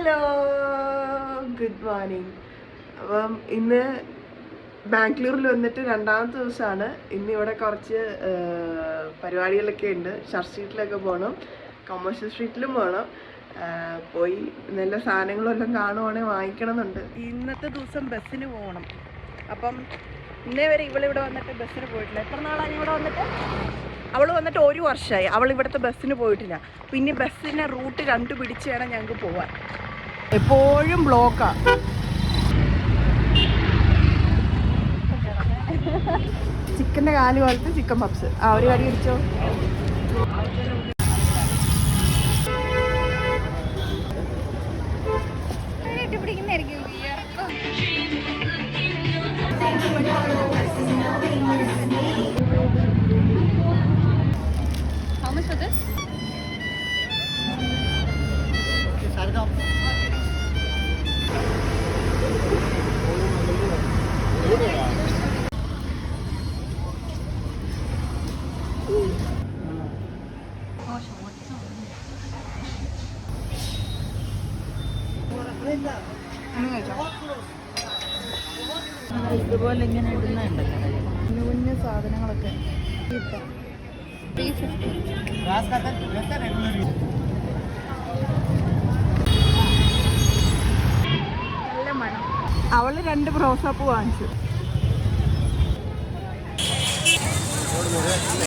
Hello, good morning. അപ്പം ഇന്ന് ബാംഗ്ലൂരിൽ വന്നിട്ട് രണ്ടാമത്തെ ദിവസമാണ്. ഇന്ന് ഇവിടെ കുറച്ച് പരിപാടികളൊക്കെ ഉണ്ട്. ചർച്ച് സ്ട്രീറ്റിലൊക്കെ പോകണം, കൊമേഴ്ഷ്യൽ സ്ട്രീറ്റിലും പോകണം. പോയി നല്ല സാധനങ്ങളെല്ലാം കാണുവാണെങ്കിൽ വാങ്ങിക്കണം എന്നുണ്ട്. ഇന്നത്തെ ദിവസം ബസ്സിന് പോകണം. അപ്പം ഇന്നേ വരെ ഇവളിവിടെ വന്നിട്ട് ബസ്സിന് പോയിട്ടില്ല. എത്ര നാളാണ് ഇവിടെ വന്നിട്ട്? അവൾ വന്നിട്ട് 1 വർഷമായി. അവൾ ഇവിടുത്തെ ബസ്സിന് പോയിട്ടില്ല. പിന്നെ ബസ്സിനെ റൂട്ട് കണ്ടുപിടിച്ച് വേണം ഞങ്ങൾക്ക് പോവാൻ. എപ്പോഴും ബ്ലോക്കാണ്. ചിക്കൻ്റെ കാല് പോലത്തെ ചിക്കൻ പപ്സ്. ഒരു കടി അടിച്ചോ. How much for this? ഇതുപോലെ ഇങ്ങനെ ഇടുന്നുണ്ടല്ലോ കുഞ്ഞു കുഞ്ഞു സാധനങ്ങളൊക്കെ. നല്ല മണം. അവള് 2 റോസാപ്പൂ വാങ്ങിച്ചു.